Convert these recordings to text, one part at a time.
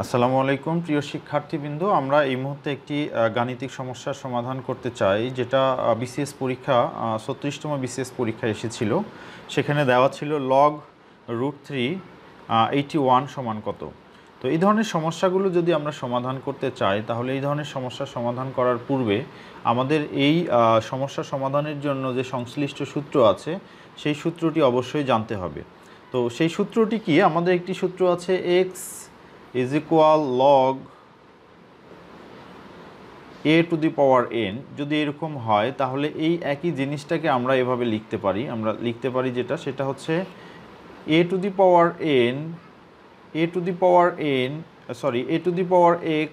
আসসালামু আলাইকুম প্রিয় শিক্ষার্থীবৃন্দ, আমরা এই মুহূর্তে একটি গাণিতিক সমস্যার সমাধান করতে চাই, যেটা বিসিএস পরীক্ষা 36তম বিসিএস পরীক্ষা এসেছিল। সেখানে দেওয়া ছিল log√3 81 সমান কত। তো এই ধরনের সমস্যাগুলো যদি আমরা সমাধান করতে চাই, তাহলে এই ধরনের সমস্যার সমাধান করার পূর্বে আমাদের এই সমস্যা সমাধানের জন্য যে সংশ্লিষ্ট সূত্র আছে সেই সূত্রটি অবশ্যই জানতে হবে। তো সেই সূত্রটি কি? আমাদের একটি সূত্র আছে x is equal log a to the power n। যদি এরকম হয় তাহলে এই একই জিনিসটাকে আমরা এভাবে লিখতে পারি। আমরা লিখতে পারি সেটা হচ্ছে a to the power n a to the power n sorry a to the power x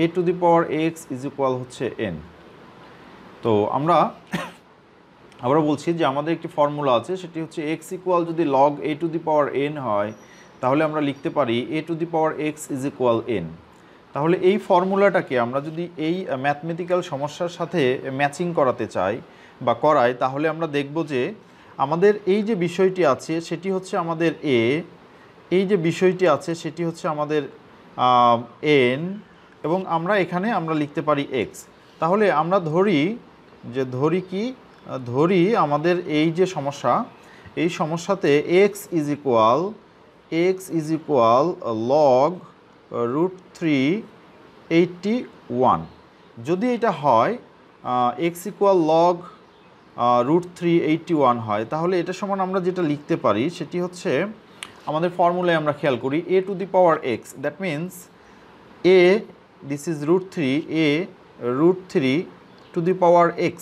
a to the power x is equal হচ্ছে n। তো আমরা আবার বলছি যে আমাদের একটি ফর্মুলা আছে, সেটি হচ্ছে x ইকুয়াল যদি log a to the power n হয়, তাহলে আমরা লিখতে পারি a to the power x is equal n। তাহলে এই ফর্মুলাটাকে আমরা যদি এই ম্যাথমেটিক্যাল সমস্যার সাথে ম্যাচিং করাতে চাই বা করাই, তাহলে আমরা দেখব যে আমাদের এই যে বিষয়টি আছে সেটি হচ্ছে আমাদের a, এই যে বিষয়টি আছে সেটি হচ্ছে আমাদের n, এবং এখানে আমরা লিখতে পারি x। তাহলে আমরা ধরি আমাদের এই যে সমস্যা, এই সমস্যাতে x is equal log√381। যদি এটা হয় x equal log√381 হয়, তাহলে এটা সমান আমরা যেটা লিখতে পারি সেটি হচ্ছে আমাদের ফর্মুলায় আমরা খেয়াল করি a to the power x, that means a, this is √3, a √3 to the power x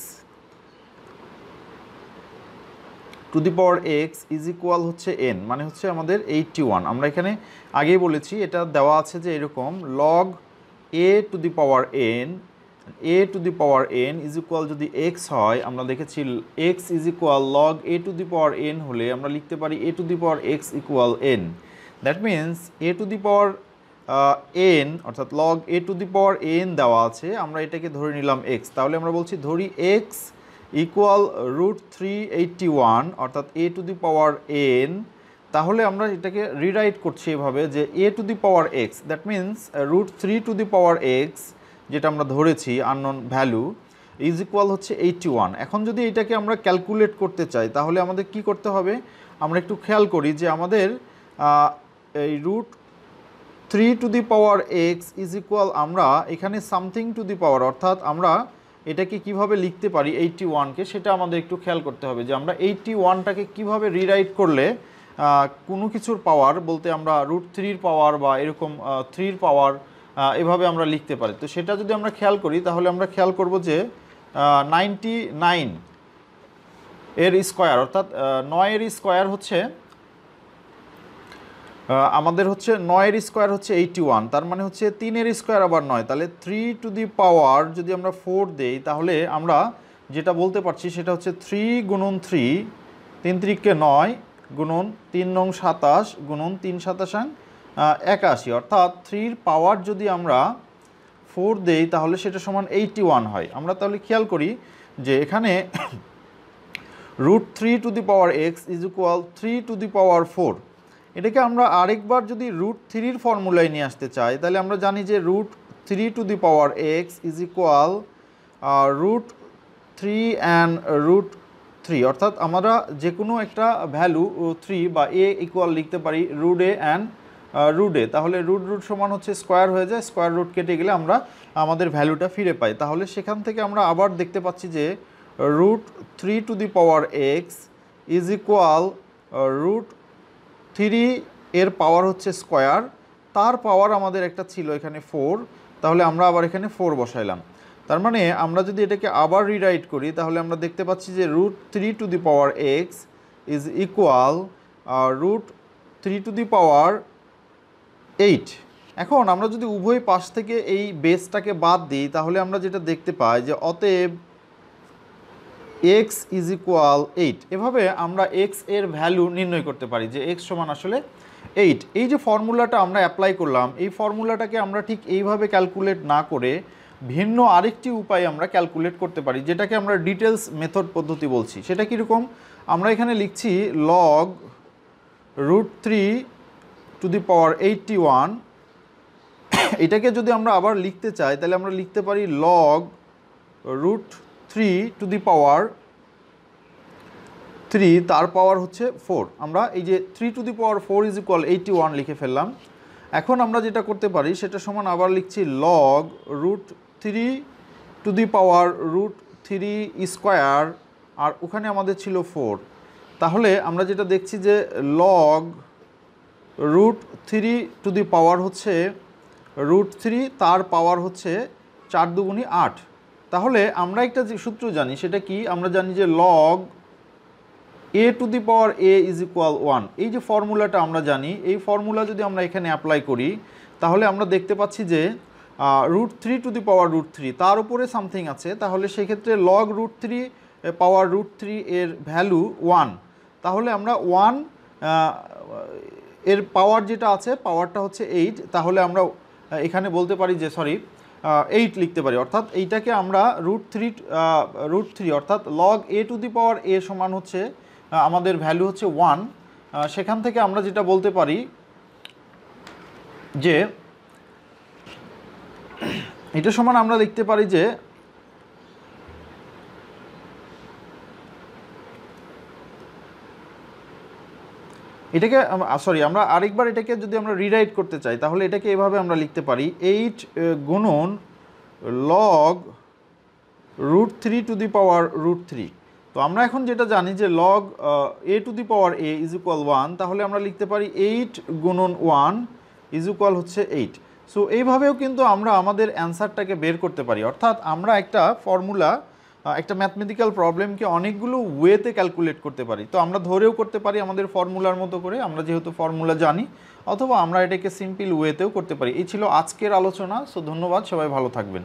two the power x is equal হচ্ছে এন, মানে হচ্ছে আমাদের 81। আমরা এখানে আগেই বলেছি এটা দেওয়া আছে যে এরকম log A to the power N is equal যদি এক্স হয়, আমরা দেখেছি X is equal log A to the power N হলে আমরা লিখতে পারি A to the power X equal N. That means A to the power N অর্থাৎ log A to the power N দেওয়া আছে, আমরা এটাকে ধরে নিলাম এক্স। তাহলে আমরা বলছি ধরি এক্স ইকুয়াল √381 অর্থাৎ a two the power n। তাহলে আমরা এটাকে রিরাইট করছি এভাবে যে a two the power x, that means √3 to the power x, যেটা আমরা ধরেছি আননোন ভ্যালু, ইজ ইকুয়াল হচ্ছে 81। এখন যদি এটাকে আমরা ক্যালকুলেট করতে চাই, তাহলে আমাদের কি করতে হবে? আমরা একটু খেয়াল করি যে আমাদের এই √3 to the power x is equal, আমরা এখানে সামথিং টু দি পাওয়ার, অর্থাৎ আমরা এটাকে কিভাবে লিখতে পারি 81কে, সেটা আমাদের একটু খেয়াল করতে হবে যে আমরা 81টাকে কিভাবে রিরাইট করলে কোনো কিছুর পাওয়ার বলতে আমরা √3 পাওয়ার বা এরকম 3 পাওয়ার এভাবে আমরা লিখতে পারি। তো সেটা যদি আমরা খেয়াল করি, তাহলে আমরা খেয়াল করব যে 99 এর স্কোয়ার অর্থাৎ 9 এর স্কোয়ার হচ্ছে আমাদের হচ্ছে 9 এর স্কোয়ার হচ্ছে 81, তার মানে হচ্ছে 3 এর স্কোয়ার আবার 9, তাহলে 3 টু দি পাওয়ার যদি আমরা 4 দেই, তাহলে আমরা যেটা বলতে পারছি সেটা হচ্ছে 3 গুণন 3, 3 3 কে 9 গুণন 3 9 27 গুণন 3 27 81, অর্থাৎ 3 এর পাওয়ার যদি আমরা 4 দেই তাহলে সেটা সমান 81 হয়। আমরা তাহলে খেয়াল করি যে এখানে √3 to the power x is equal 3 to the power 4। এটাকে আমরা আরেকবার যদি √3 ফর্মুলায় নিয়ে আসতে চাই, তাহলে আমরা জানি যে √3 to the power x is equal √3 and √3, অর্থাৎ আমরা যে কোনো একটা ভ্যালু 3 বা a ইকুয়াল লিখতে পারি √a অ্যান্ড √a। তাহলে √√ সমান হচ্ছে স্কোয়ার হয়ে যায়, স্কোয়ার রুট কেটে গেলে আমরা আমাদের ভ্যালুটা ফিরে পাই। তাহলে সেখান থেকে আমরা আবার দেখতে পাচ্ছি যে √3 to the power x is equal √3 এর পাওয়ার হচ্ছে স্কোয়ার, তার পাওয়ার আমাদের একটা ছিল এখানে 4, তাহলে আমরা আবার এখানে 4 বসাইলাম। তার মানে আমরা যদি এটাকে আবার রিরাইট করি, তাহলে আমরা দেখতে পাচ্ছি যে √3 to the power x is equal √3 to the power 8। এখন আমরা যদি উভয় পাশ থেকে এই বেসটাকে বাদ দিই, তাহলে আমরা যেটা দেখতে পাই যে অতএব x ইজ ইকুয়াল 8। এভাবে আমরা x এর ভ্যালু নির্ণয় করতে পারি যে x সমান আসলে 8। এই যে ফর্মুলাটা আমরা অ্যাপ্লাই করলাম, এই ফর্মুলাটাকে আমরা ঠিক এইভাবে ক্যালকুলেট না করে ভিন্ন আরেকটি উপায় আমরা ক্যালকুলেট করতে পারি, যেটাকে আমরা ডিটেলস মেথড পদ্ধতি বলছি। সেটা কীরকম? আমরা এখানে লিখছি log √3 টু দি পাওয়ার 81 এটাকে যদি আমরা আবার লিখতে চাই তাহলে আমরা লিখতে পারি লগ √3 টু দি পাওয়ার 3 তার পাওয়ার হচ্ছে 4। আমরা এই যে 3 to the power 4 is equal 81 লিখে ফেললাম। এখন আমরা যেটা করতে পারি সেটা সমান আবার লিখছি log √3 to the power √3 square, আর ওখানে আমাদের ছিল 4। তাহলে আমরা যেটা দেখছি যে লগ √3 টু দি পাওয়ার হচ্ছে √3 তার পাওয়ার হচ্ছে 4 দুগুণী 8। তাহলে আমরা একটা যে সূত্র জানি সেটা কি, আমরা জানি যে log a two the power a is equal 1। এই যে ফর্মুলাটা আমরা জানি, এই ফর্মুলা যদি আমরা এখানে অ্যাপ্লাই করি তাহলে আমরা দেখতে পাচ্ছি যে √3 টু দি পাওয়ার √3 তার উপরে সামথিং আছে, তাহলে সেক্ষেত্রে লগ √3 পাওয়ার √3 এর ভ্যালু 1। তাহলে আমরা 1 এর পাওয়ার যেটা আছে পাওয়ারটা হচ্ছে 8, তাহলে আমরা এখানে বলতে পারি যে 8 লিখতে পারি, অর্থাৎ এইটাকে আমরা √3 অর্থাৎ log a two the power a সমান হচ্ছে আমাদের ভ্যালু হচ্ছে 1। সেখান থেকে আমরা যেটা বলতে পারি যে এটা সমান আমরা লিখতে পারি যে এটাকে আমরা আরেকবার এটাকে যদি আমরা রিরাইট করতে চাই তাহলে এটাকে এভাবে আমরা লিখতে পারি 8 গুণন লগ √3 টু দি পাওয়ার √3। তো আমরা এখন যেটা জানি যে log a two the power a is equal 1, তাহলে আমরা লিখতে পারি 8 গুণন 1 ইজ ইকুয়াল হচ্ছে 8। সো এইভাবেও কিন্তু আমরা আমাদের অ্যান্সারটাকে বের করতে পারি, অর্থাৎ আমরা একটা ফর্মুলা একটা ম্যাথমেটিক্যাল প্রবলেমকে অনেকগুলো ওয়েতে ক্যালকুলেট করতে পারি। তো আমরা ধরেও করতে পারি আমাদের ফর্মুলার মতো করে, আমরা যেহেতু ফর্মুলা জানি, অথবা আমরা এটাকে সিম্পল ওয়েতেও করতে পারি। এই ছিল আজকের আলোচনা। সো ধন্যবাদ, সবাই ভালো থাকবেন।